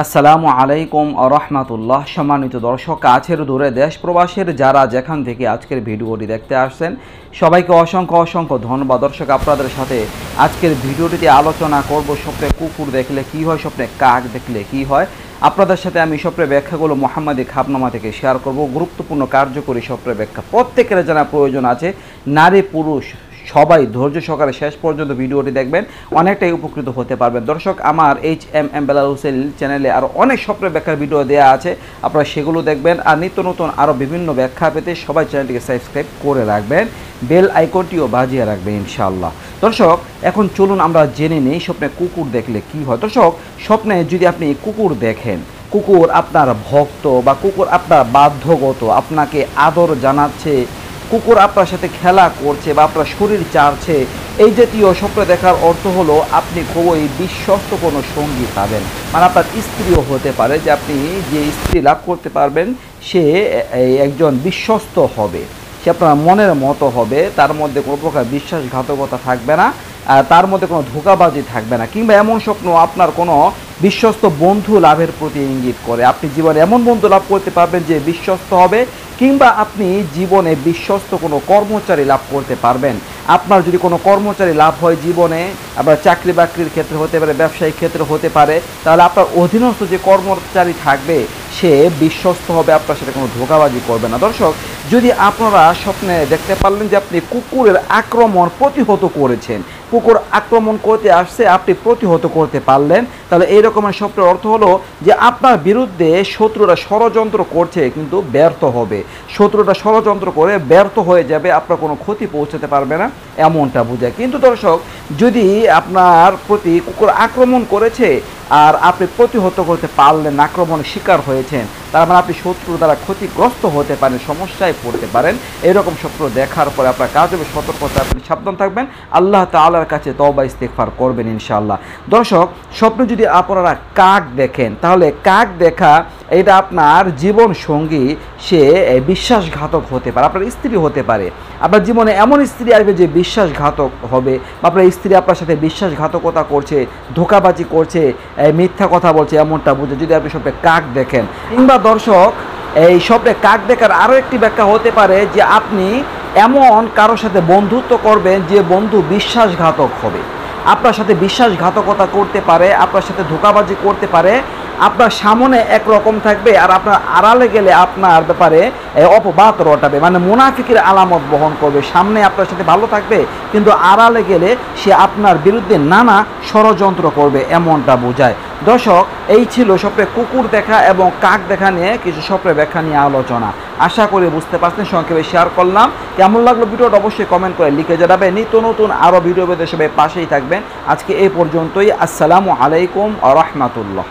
আসসালামু আলাইকুম রহমাতুল্লাহ। সম্মানিত দর্শক, কাছের দূরে দেশ প্রবাসের যারা যেখান থেকে আজকের ভিডিওটি দেখতে আসছেন সবাইকে অসংখ্য অসংখ্য ধন্যবাদ। দর্শক, আপনাদের সাথে আজকের ভিডিওটিতে আলোচনা করব স্বপ্নে কুকুর দেখলে কি হয়, স্বপ্নে কাক দেখলে কি হয়। আপনাদের সাথে আমি স্বপ্নের ব্যাখ্যাগুলো মোহাম্মদী খাবনামা থেকে শেয়ার করব। গুরুত্বপূর্ণ কার্যকরী স্বপ্নের ব্যাখ্যা প্রত্যেকের জানা প্রয়োজন আছে। নারী পুরুষ সবাই ধৈর্য সহকারে শেষ পর্যন্ত ভিডিওটি দেখবেন, অনেকটাই উপকৃত হতে পারবেন। দর্শক, আমার HMM বেলাল হোসেন চ্যানেলে আরও অনেক স্বপ্নের ব্যাখ্যার ভিডিও দেওয়া আছে, আপনারা সেগুলো দেখবেন। আর নিত্য নতুন আরও বিভিন্ন ব্যাখ্যা পেতে সবাই চ্যানেলটিকে সাবস্ক্রাইব করে রাখবেন, বেল আইকনটিও বাজিয়ে রাখবেন ইনশাআল্লাহ। দর্শক, এখন চলুন আমরা জেনে নিই স্বপ্নে কুকুর দেখলে কি হয়। দর্শক, স্বপ্নে যদি আপনি কুকুর দেখেন, কুকুর আপনার ভক্ত বা কুকুর আপনার বাধ্যগত, আপনাকে আদর জানাচ্ছে, কুকুর আপনার সাথে খেলা করছে বা আপনার শরীর চাড়ছে, এই জাতীয় স্বপ্ন দেখার অর্থ হলো আপনি খুবই বিশ্বস্ত কোনো সঙ্গী পাবেন। মানে আপনার স্ত্রীও হতে পারে, যে আপনি যে স্ত্রী লাভ করতে পারবেন সে একজন বিশ্বস্ত হবে, সে আপনার মনের মতো হবে, তার মধ্যে কোনো প্রকার বিশ্বাসঘাতকতা থাকবে না, তার মধ্যে কোনো ধোঁকাবাজি থাকবে না। কিংবা এমন স্বপ্ন আপনার কোনো বিশ্বস্ত বন্ধু লাভের প্রতি ইঙ্গিত করে, আপনি জীবনে এমন বন্ধু লাভ করতে পারবেন যে বিশ্বস্ত হবে। কিংবা আপনি জীবনে বিশ্বস্ত কোনো কর্মচারী লাভ করতে পারবেন। আপনার যদি কোনো কর্মচারী লাভ হয় জীবনে, আপনার চাকরি বাকরির ক্ষেত্রে হতে পারে, ব্যবসায়িক ক্ষেত্রে হতে পারে, তাহলে আপনার অধীনস্থ যে কর্মচারী থাকবে সে বিশ্বস্ত হবে, আপনার সাথে কোনো ধোঁকাবাজি করবে না। দর্শক, যদি আপনারা স্বপ্নে দেখতে পারলেন যে আপনি কুকুরের আক্রমণ প্রতিহত করেছেন, কুকুর আক্রমণ করতে আসছে, আপনি প্রতিহত করতে পারলেন, তাহলে এই রকমের স্বপ্নের অর্থ হলো যে আপনার বিরুদ্ধে শত্রুরা ষড়যন্ত্র করছে কিন্তু ব্যর্থ হবে। শত্রুরা ষড়যন্ত্র করে ব্যর্থ হয়ে যাবে, আপনার কোনো ক্ষতি পৌঁছাতে পারবে না, এমনটা বোঝায়। কিন্তু দর্শক, যদি আপনার প্রতি কুকুর আক্রমণ করেছে আর আপনি প্রতিহত করতে পারলেন, আক্রমণের শিকার হয়েছেন, তার মানে আপনি শত্রু দ্বারা ক্ষতিগ্রস্ত হতে পারেন, সমস্যায় পড়তে পারেন। এরকম স্বপ্ন দেখার পরে আপনার কাজ হবে সতর্কতা, আপনি সাবধান থাকবেন, আল্লাহ তাআলার কাছে তওবা ইস্তিগফার করবেন ইনশাআল্লাহ। দর্শক, স্বপ্নে যদি আপনারা কাক দেখেন, তাহলে কাক দেখা এটা আপনার জীবন সঙ্গী, সে বিশ্বাসঘাতক হতে পারে, আপনার স্ত্রী হতে পারে। আপনার জীবনে এমন স্ত্রী আসবে যে বিশ্বাসঘাতক হবে, বা আপনার স্ত্রী আপনার সাথে বিশ্বাসঘাতকতা করছে, ধোঁকাবাজি করছে, মিথ্যা কথা বলছে, এমনটা বুঝে যদি আপনি স্বপ্নে কাক দেখেন। কিংবা দর্শক, এই স্বপ্নে কাক দেখার আরও একটি ব্যাখ্যা হতে পারে যে আপনি এমন কারোর সাথে বন্ধুত্ব করবেন যে বন্ধু বিশ্বাসঘাতক হবে, আপনার সাথে বিশ্বাসঘাতকতা করতে পারে, আপনার সাথে ধোঁকাবাজি করতে পারে। আপনার সামনে একরকম থাকবে আর আপনার আড়ালে গেলে আপনার ব্যাপারে অপবাদ রটাবে, মানে মুনাফিকের আলামত বহন করবে। সামনে আপনার সাথে ভালো থাকবে কিন্তু আড়ালে গেলে সে আপনার বিরুদ্ধে নানা ষড়যন্ত্র করবে, এমনটা বোঝায়। দর্শক, এই ছিল স্বপ্নে কুকুর দেখা এবং কাক দেখা নিয়ে কিছু স্বপ্নের ব্যাখ্যা নিয়ে আলোচনা। আশা করি বুঝতে পারছেন, সংক্ষেপে শেয়ার করলাম। কেমন লাগলো ভিডিওটা অবশ্যই কমেন্ট করে লিখে জানাবেন। নিত্য নতুন আরও ভিডিও পেতে সবাই পাশেই থাকবেন। আজকে এই পর্যন্তই। আসসালামু আলাইকুম ওয়া রাহমাতুল্লাহ।